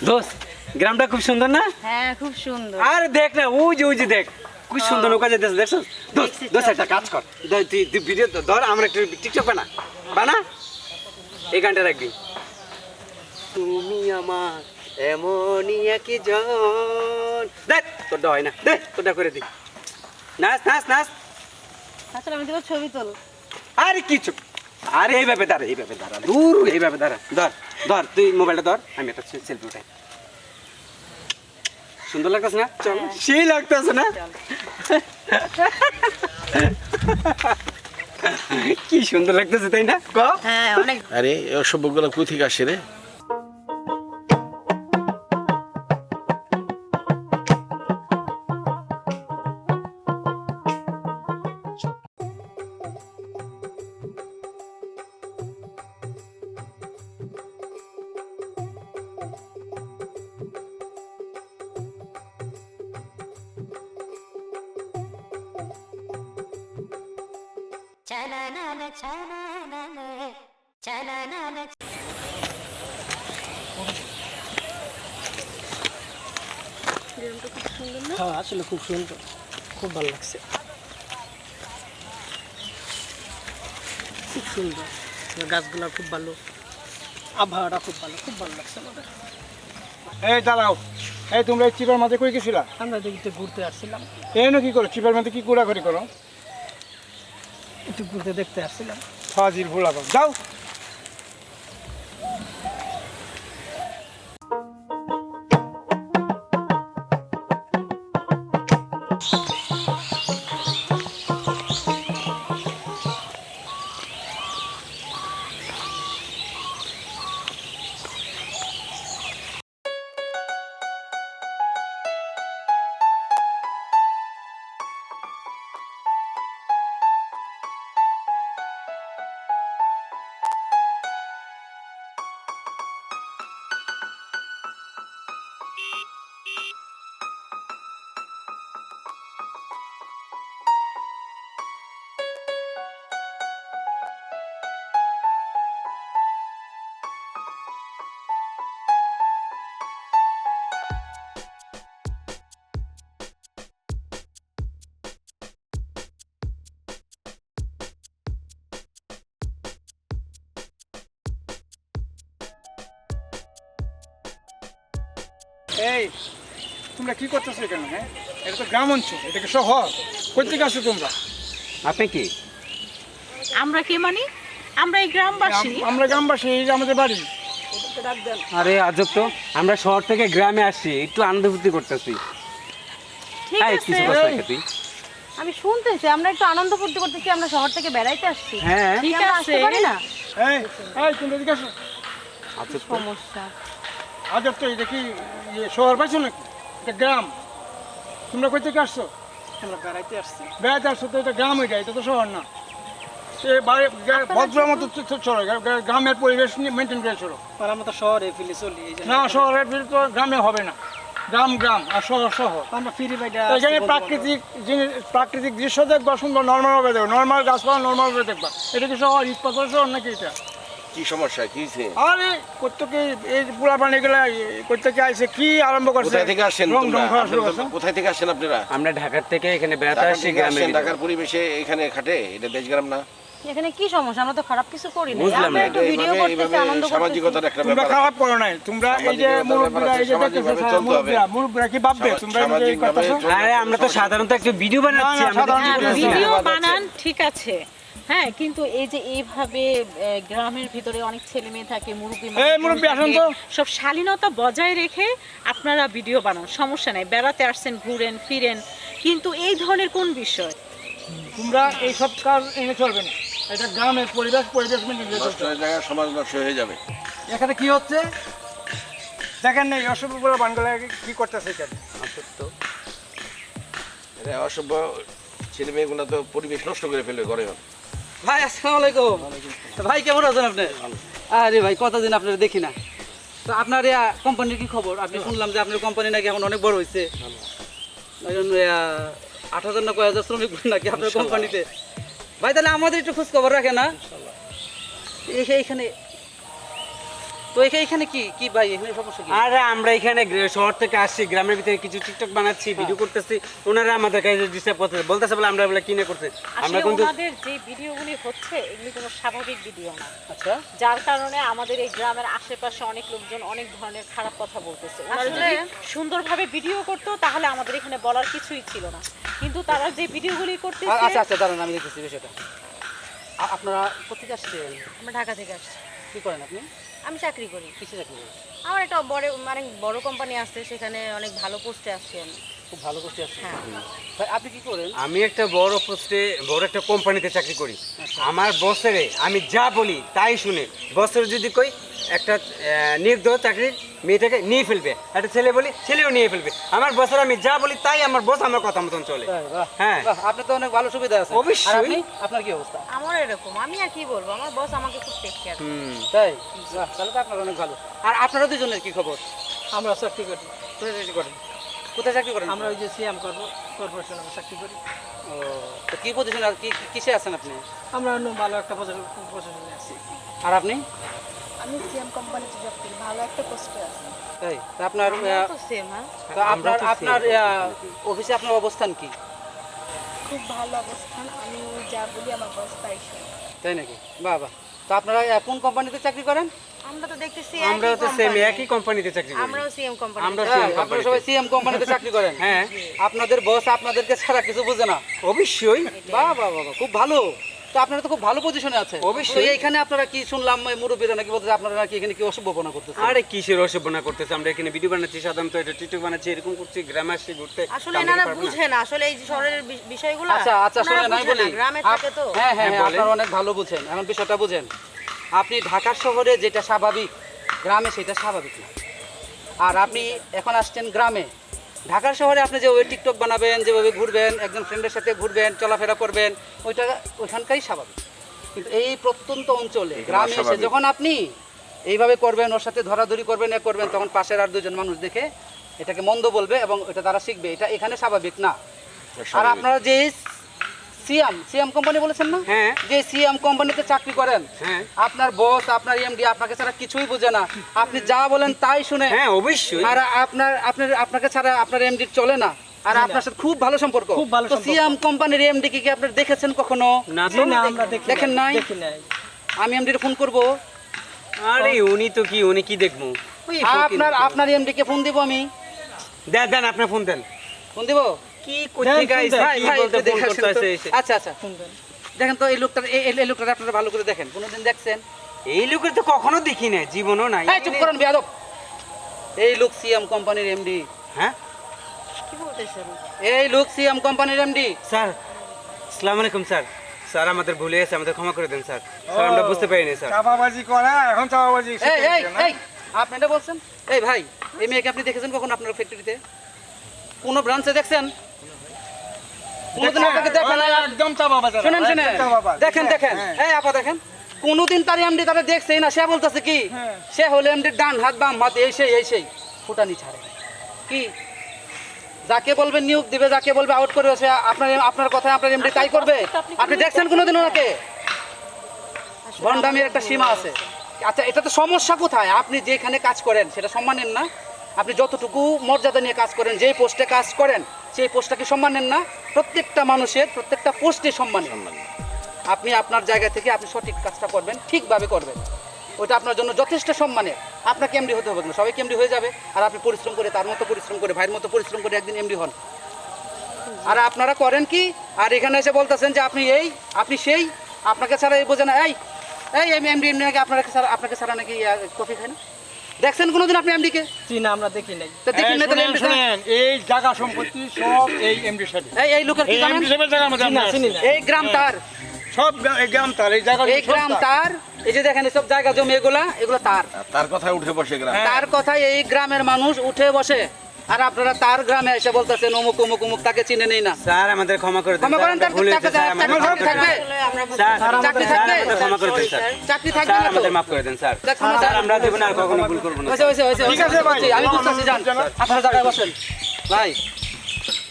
দোস্ত গ্রামটা খুব সুন্দর না? হ্যাঁ খুব সুন্দর। আর দেখ না ওই যে দেখ খুব সুন্দর নৌকা যেতেছে দেখছো? দোস্ত দোস্ত একটা কাজ কর, তুই ভিডিও ধর, আমরা একটু টিকটক বানা এই গানটা রাখবি। তুমি আমার এমনই একজন, দেখ তোরটা হয় না, দেখ তোরটা করে দি। নাচ নাচ নাচ। আসলে আমি তোর ছবি তোল। আরে কিছু, আরে এইভাবে দাঁড়া দূর, এইভাবে দাঁড়া, ধর ধর তুই মোবাইলটা ধর, আমি একটা সেলফি উঠাই। সুন্দর লাগতেছে না? চল, সেই লাগতেছে না? কি সুন্দর লাগতেছে তাই না? ক হ্যাঁ অনেক। আরে অসভ্যগুলো কই থেকে আসে রে? হ্যাঁ আসলে খুব সুন্দর, খুব ভালো লাগছে, খুব সুন্দর গাছগুলা, খুব ভালো আবহাওয়াটা, খুব ভালো লাগছে আমাদের। এই দাঁড়াও, এই তোমরা এই চিপার মাঝে কই গেছিলা? আমরা দেখতে ঘুরতে আসছিলাম, এই না কি করো চিপার মাঝে, কি ঘোরাঘুরি করো? একটু ঘুরতে দেখতে আসছিলাম। ফাজিল ভোলা যাও। এই তোমরা কি করতেছো এখানে? হ্যাঁ, এটা তো গ্রাম অঞ্চল, এটা কি শহর? কই থেকে আসছো তোমরা? আপনি কি? আমরা কে মানে? আমরা এই গ্রামবাসী। আমরা গ্রামবাসী, এই যে আমাদের বাড়ি। আরে আজব তো, আমরা শহর থেকে গ্রামে আসছি, একটু আনন্দ ফুর্তি করতেছি। ঠিক এই আছে, কিছু কথা নাকি তুই? আমি শুনতেছি আমরা একটু আনন্দ ফুর্তি করতেছি, আমরা শহর থেকে বেড়াইতে আসছি। হ্যাঁ ঠিক আছে, পারি না। এই এই তোমরা এদিকে আসো। আজব তো। সমস্যা আজব তো, এটা কি শহর পাইছো নাকি? এটা গ্রাম। তোমরা কই থেকে আসছো? আমরা বেড়াইতে আসছি। বেড়াতে আসছো তো, এটা গ্রাম, এটা তো শহর না। ভদ্র মতো চলো, গ্রামের পরিবেশ মেনটেন করে চলো। আর আমরা তো শহরে ফিরে চলি, এই না, শহরের ভিতরে তো গ্রামে হবে না। গ্রাম গ্রাম আর শহর শহর। আমরা ফিরি বাইটা এখানে প্রাকৃতিক দৃশ্য দেখবা, সুন্দর নর্মাল ভাবে দেখো, নর্মাল গাছপালা নর্মাল ভাবে দেখবা। এটা কি শহর, ইট পাথর শহর নাকি এটা? কি সমস্যা, কি হয়েছে? আরে কোথেকে এই পুরা পানি গুলা কোথেকে আসছে, কি আরম্ভ করছে? কোথায় থেকে আসেন রং তোমরা? ঢং করা শুরু আপনারা করছে। তো কোথায় থেকে আসেন আপনারা? আমরা ঢাকার থেকে এখানে বেড়াতে ঢাকা আসছি, থেকে গ্রামে আসেন, ঢাকার পরিবেশে এখানে খাটে? এটা দেশ গ্রাম না? এখানে কি সমস্যা? আমরা তো খারাপ কিছু করি না, বুঝলাম আমরা না, একটু ভিডিও করতেছি, আনন্দ করতেছি। সামাজিকতার একটা তোমরা ব্যাপার। খারাপ করো নাই, তোমরা এই যে মুরব্বীরা, এই যে সামাজিকভাবে চলতে হবে। মুরব্বীরা কি ভাববে তোমরা এই যে সামাজিকভাবে করতেছো? চলতে আরে আমরা তো সাধারণত একটা ভিডিও বানাচ্ছি, না, আমরা তো সাধারণ ভিডিও ভিডিও বানাচ্ছি না। ভিডিও বানাচ্ছে। বানান ঠিক আছে, হ্যাঁ, কিন্তু এই যে এইভাবে গ্রামের ভিতরে অনেক ছেলে মেয়ে থাকে, মুরব্বী এই মুরব্বী আসেন তো। সব শালীনতা বজায় রেখে আপনারা ভিডিও বানান, সমস্যা নাই। বেড়াতে আসছেন, ঘুরেন ফিরেন, কিন্তু এই ধরনের কোন বিষয়? তোমরা এই সব কাজ এনে চলবে না। এটা গ্রামের পরিবেশ মেনে নিয়ে নষ্ট হয়ে যায়, সমাজ নষ্ট হয়ে যাবে। এখানে কি হচ্ছে দেখেন নাই? অসভ্যগুলো বানগুলা কি করতেছে এখানে? এটা অসভ্য ছেলে মেয়েগুলো তো পরিবেশ নষ্ট করে ফেলবে ঘরে। ভাই আসসালামু আলাইকুম। ভাই কেমন আছেন আপনি? আরে ভাই কতদিন আপনারা দেখি না। তো আপনার কোম্পানির কি খবর? আপনি শুনলাম যে আপনার কোম্পানি নাকি এখন অনেক বড় হয়েছে। 8,000 না কয় হাজার শ্রমিক নাকি আপনার কোম্পানিতে। ভাই তাহলে আমাদের একটু খোঁজ খবর রাখে না? এইখানে তো এখানে কি কি ভাই এখানে সমস্যা কি? আর আমরা এখানে শহর থেকে আসছি, গ্রামের ভিতরে কিছু টিকটক বানাচ্ছি, ভিডিও করতেছি, ওনারা আমাদের কাছে ডিস্টার্ব করতেছে, বলতেছে বলে আমরা বলে কিনে করতে। আমরা আসলে কিন্তু ওনাদের যে ভিডিওগুলি হচ্ছে এগুলি কোনো স্বাভাবিক ভিডিও না, আচ্ছা যার কারণে আমাদের এই গ্রামের আশেপাশে অনেক লোকজন অনেক ধরনের খারাপ কথা বলতেছে। ওনারা যদি সুন্দরভাবে ভিডিও করতো তাহলে আমাদের এখানে বলার কিছুই ছিল না, কিন্তু তারা যে ভিডিওগুলি করতেছে। আচ্ছা আচ্ছা দাঁড়ান, আমি দেখতেছি বিষয়টা। আপনারা কোথেকে আসছেন? আমরা ঢাকা থেকে আসছি। কি করেন আপনি? আমি চাকরি করি। কিসে চাকরি করেন? আমার একটা বড় কোম্পানি আসছে, সেখানে অনেক ভালো পোস্টে আসছি আমি। খুব ভালো করতে আসছেন। হ্যাঁ। ভাই আপনি কি করেন? আমি একটা বড় পোস্টে বড় একটা কোম্পানিতে চাকরি করি। আমার বসেরে আমি যা বলি তাই শুনে, বসের যদি কই একটা নির্দোষ চাকরির মেয়েটাকে নিয়ে ফেলবে, একটা ছেলে বলি ছেলেও নিয়ে ফেলবে। আমার বসের আমি যা বলি তাই আমার বস আমার কথা মতন চলে। তাই, বাহ। হ্যাঁ। বাহ, আপনি তো অনেক ভালো সুবিধা আছে। অবশ্যই। আর আপনি? আপনার কি অবস্থা? আমার এরকম, আমি আর কি বলবো, আমার বস আমাকে খুব টেক কেয়ার করে। হুম। তাই? বাহ, তাহলে তো আপনার অনেক ভালো। আর আপনারা দুজনের কি খবর? আমরা চাকরি করি। কোথায় চাকরি করেন? কোথায় চাকরি করেন? আমরা ওই যে সিএম কর্পোরেশন আমরা চাকরি করি। ও, তো কি পজিশনে আর কিসে আছেন আপনি? আমরা অন্য ভালো একটা পজিশনে আছি। আর আপনি? আমি সিএম কোম্পানিতে জব করি, ভালো একটা পোস্টে আছি। তাই? তা আপনার আমরাও তো সেম। হ্যাঁ, তো আপনার অফিসে আপনার অবস্থান কি? খুব ভালো অবস্থান, আমি যা বলি আমার বস তাই শোনে। তাই নাকি? বাহ বাহ। তো আপনারা কোন কোম্পানিতে চাকরি করেন? আমরা তো দেখতেছি আমরাও তো সেম একই কোম্পানিতে চাকরি করি। আমরাও সিএম কোম্পানি। আমরা হ্যাঁ, CM আপনারা কোম্পানিতে। সবাই সিএম কোম্পানিতে চাকরি করেন। হ্যাঁ আপনাদের বস আপনাদেরকে ছাড়া কিছু বোঝে না। অবশ্যই। বাহ বাহ বাহ বাহ, খুব ভালো। তো আপনারা তো খুব ভালো পজিশনে আছে। অবশ্যই। তো এইখানে আপনারা কি শুনলাম মুরব্বীরা নাকি বলতে আপনারা নাকি এখানে কি অসভ্যপনা করতেছেন? আরে কিসের অসভ্যনা করতেছে, আমরা এখানে ভিডিও বানাচ্ছি, সাধারণত এটা টিকটক বানাচ্ছি, এরকম করছি, গ্রামে আসছি ঘুরতে। আসলে আমরা এনারা পারবো না। বুঝে না, আসলে এই যে শহরের বিষয়গুলো। আচ্ছা আচ্ছা, শুনে নাই বলি। গ্রামে থাকে তো। হ্যাঁ হ্যাঁ হ্যাঁ, বলেন। আপনারা অনেক ভালো বুঝেন। এখন বিষয়টা বুঝেন, আপনি ঢাকা শহরে যেটা স্বাভাবিক, গ্রামে সেটা স্বাভাবিক না। আর আপনি এখন আসছেন গ্রামে। ঢাকা শহরে আপনি যেভাবে টিকটক বানাবেন, যেভাবে ঘুরবেন, একজন ফ্রেন্ডের সাথে ঘুরবেন, চলাফেরা করবেন, ওইটা ওইখানকারই স্বাভাবিক। কিন্তু এই প্রত্যন্ত অঞ্চলে গ্রামে এসে যখন আপনি এইভাবে করবেন, ওর সাথে ধরাধরি করবেন, এ করবেন, তখন পাশের আর দুজন মানুষ দেখে এটাকে মন্দ বলবে এবং এটা তারা শিখবে। এটা এখানে স্বাভাবিক না। আর আপনারা যে সিএম কোম্পানি বলেছেন না, হ্যাঁ। যে সিএম কোম্পানিতে চাকরি করেন, হ্যাঁ আপনার বস আপনার এমডি আপনাকে ছাড়া কিছুই বোঝে না, আপনি যা বলেন তাই শুনে। হ্যাঁ অবশ্যই। আর আপনাকে ছাড়া আপনার এমডি চলে না। আর আপনার সাথে খুব ভালো সম্পর্ক। খুব ভালো তো সম্পর্ক। সিএম কোম্পানির এমডি কি আপনারা দেখেছেন কখনো? না জি তো। না, আমরা দেখেন নাই? দেখি নাই। আমি এমডির ফোন করব। আরে উনি তো কি, উনি কি দেখবো? ওই আপনার এমডি কে ফোন দিব আমি। দেন দেন, আপনি ফোন দেন। ফোন দিব? কি কোথেকে আইছে, ভাই, কি ভাই, বলতে একটু ফোন দেখে করতে আসেন তো। আসে? আচ্ছা আচ্ছা, দেখেন তো এই লোকটা আপনারা ভালো করে দেখেন। কোনোদিন দেখছেন? এই লোকের তো কখনো দেখি না, জীবনও নাই। এই চুপ করেন বেয়াদব। এই লোক সিএম কোম্পানির এমডি। হ্যাঁ কি বলতেছেন? এই লোক সিএম কোম্পানির এমডি। স্যার, আসসালামু আলাইকুম স্যার। স্যার আমাদের ভুলে গেছে, আমাদের ক্ষমা করে দেন স্যার। স্যার আমরা বুঝতে পারিনি স্যার। চাপাবাজি করে এখন চাপাবাজি এই শিখে এই গেছে না? এই আপনি এটা বলছেন? এই ভাই, এই মেয়েকে আপনি দেখেছেন কখন আপনার ফ্যাক্টরিতে? কোন ব্রাঞ্চে দেখছেন? কোনদিন আপনাকে দেখেন? একদম চাপাবাজি। শুনেন শুনেন, একদম চাপাবাজি। দেখেন দেখেন, হ্যাঁ। এই আপা দেখেন, কোনদিন তার এমডি তারা দেখছেই না। সে বলতেছে কি, হ্যাঁ। সে হলো এমডি ডান হাত বাম হাত, এই সেই ফুটানি ছাড়ে কি। যাকে বলবেন নিয়োগ দিবে, যাকে বলবে আউট করবে, সে আপনার কথায় আপনার এমডি তাই করবে। আপনি দেখছেন কোনোদিন ওনাকে? ভণ্ডামির একটা সীমা আছে। আচ্ছা, এটা তো সমস্যা কোথায়? আপনি যেখানে কাজ করেন সেটা সম্মানেন না? আপনি যতটুকু মর্যাদা নিয়ে কাজ করেন, যেই পোস্টে কাজ করেন সেই পোস্টটাকে সম্মানেন না? প্রত্যেকটা মানুষের প্রত্যেকটা পোস্টে সম্মান। আপনি আপনার জায়গা থেকে আপনি সঠিক কাজটা করবেন, ঠিকভাবে করবেন, ওটা আপনার জন্য যথেষ্ট সম্মানের। আপনাকে এমডি হতে হবে না, সবাইকে এমডি হয়ে যাবে। আর আপনি পরিশ্রম করে, তার মতো পরিশ্রম করে, ভাইয়ের মতো পরিশ্রম করে একদিন এমডি হন। আর আপনারা করেন কি? আর এখানে এসে বলতেছেন যে আপনি এই, আপনি সেই, আপনাকে ছাড়া এই বোঝে না। এই এই এমডি নাকি আপনাকে ছাড়া নাকি কফি খায় না? দেখছেন কোনোদিন আপনি এমডিকে? জি না, আমরা দেখি নাই। তা দেখি না তাহলে শুনেন, এমডি। শুনেন, এই জায়গা সম্পত্তি সব এই এমডি সাহেব। এই লোকের কি এই জানেন? এমডি সাহেবের জায়গার মধ্যে চিনি না, আমরা চিনি আছি। না। এই গ্রাম তার, সব এই গ্রাম তার, এই জায়গা এই গ্রাম তার। এই যে দেখেন সব জায়গা জমি, এগুলো তার। তার কথায় উঠে বসে গেলাম। তার কথায় এই গ্রামের মানুষ উঠে বসে। আর আপনারা তার গ্রামে এসে বলতেছেন অমুক অমুক অমুক, তাকে চিনে নেই না। স্যার আমাদের ক্ষমা করে দেন। ক্ষমা করেন, স্যার, আমরা ভুলে গেছি, স্যার, আমাদের চাকরি ক্ষমা করে দেন। থাকবে? আসলে আমরা স্যার, চাকরি স্যার, থাকবে? আমাদের ক্ষমা করে দেন স্যার। চাকরি থাকবে স্যার না তো? আমাদের মাফ করে দেন স্যার। দেখুন, স্যার আমরা দেব না, আর কখনো ভুল করব না। হয়েছে, ঠিক আছে ভাই। আমি বুঝতেছি, যান আপনার জায়গায় বসেন। ভাই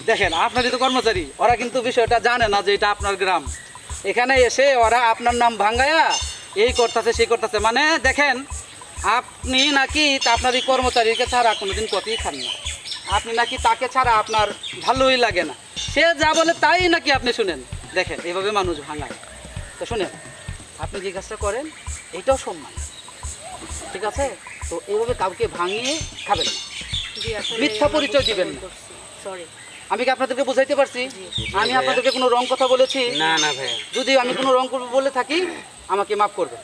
দেখেন, আপনারই তো কর্মচারী, ওরা কিন্তু বিষয়টা জানে না যে এটা আপনার গ্রাম। এখানে এসে ওরা আপনার নাম ভাঙ্গায়া এই করতেছে সেই করতেছে। মানে দেখেন, আপনি নাকি আপনার এই কর্মচারীকে ছাড়া কোনোদিন কতই খান না, আপনি নাকি তাকে ছাড়া আপনার ভালোই লাগে না, সে যা বলে তাই নাকি আপনি শুনেন। দেখেন এইভাবে মানুষ ভাঙায়। তো শুনেন, আপনি যে কাজটা করেন এটাও সম্মান, ঠিক আছে? তো এইভাবে কাউকে ভাঙিয়ে খাবেন না, মিথ্যা পরিচয় দিবেন না। সরি। আমি কি আপনাদেরকে বুঝাইতে পারছি? আমি আপনাদেরকে কোনো রং কথা বলেছি? না না ভাইয়া, যদি আমি কোনো রং করবো বলে থাকি আমাকে মাফ করবে,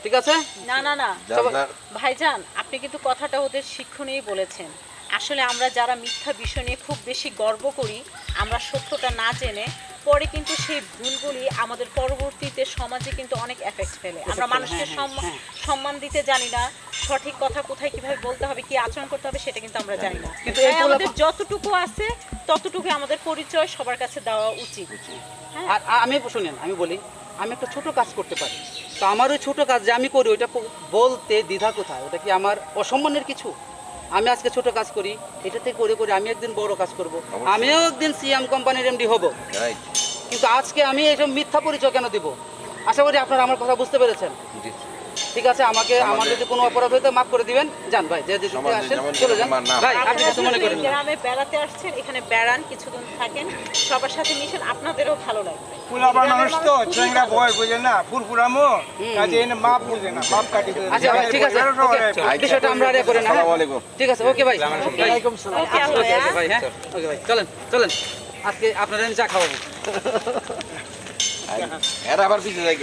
ঠিক আছে? না না না যার যার ভাইজান, আপনি কিন্তু কথাটা ওদের শিক্ষণীয় বলেছেন। আসলে আমরা যারা মিথ্যা বিষয় নিয়ে খুব বেশি গর্ব করি, আমরা সত্যটা না জেনে পরে কিন্তু সেই ভুলগুলি আমাদের পরবর্তীতে সমাজে কিন্তু অনেক এফেক্ট ফেলে। আমরা মানুষকে সম্মান দিতে জানি না, সঠিক কথা কোথায় কিভাবে বলতে হবে, কি আচরণ করতে হবে সেটা কিন্তু আমরা জানি না। কিন্তু তাই এইগুলো- আমাদের যতটুকু আছে ততটুকু আমাদের পরিচয় সবার কাছে দেওয়া উচিত। আর আমি শুনেন, আমি বলি আমি একটা ছোট কাজ করতে পারি, তো আমার ওই ছোট কাজ যে আমি করি ওইটা বলতে দ্বিধা কোথায়? ওটা কি আমার অসম্মানের কিছু? আমি আজকে ছোট কাজ করি, এটাতে করে করে আমি একদিন বড় কাজ করব, আমিও একদিন সিএম কোম্পানির এমডি হব। রাইট। কিন্তু আজকে আমি এইসব মিথ্যা পরিচয় কেন দিব? আশা করি আপনারা আমার কথা বুঝতে পেরেছেন। ঠিক আছে, আমার যদি কোনো অপরাধ হইতে মাফ করে দিবেন। যান ভাই, যে দিতে সমাজে আসেন যেমন চলে যান আমার নাম। ভাই, আপনি আপনারা কিছু মনে যদি করেন না। গ্রামে বেড়াতে আসছেন, এখানে বেড়ান, কিছুদিন থাকেন, সবার সাথে মিশেন, আপনাদেরও ভালো লাগবে। ফুলাবার মানুষ তো চেংরা বয় বুঝে না, ফুরফুরামো কাজে এনে মাপ বুঝে না, বাপ কাটি বুঝে না। আচ্ছা ভাই, ঠিক আছে, okay, বিষয়টা আমরা আর করে না, হ্যাঁ? আসসালামু আলাইকুম। ঠিক আছে, ওকে ভাই, ওয়ালাইকুম সালাম। ওকে, ওকে ওকে ভাই, হ্যাঁ ওকে ভাই, চলেন চলেন, আজকে আপনাদের আমি চা খাওয়াবো। এরা আবার পিছিয়ে যায়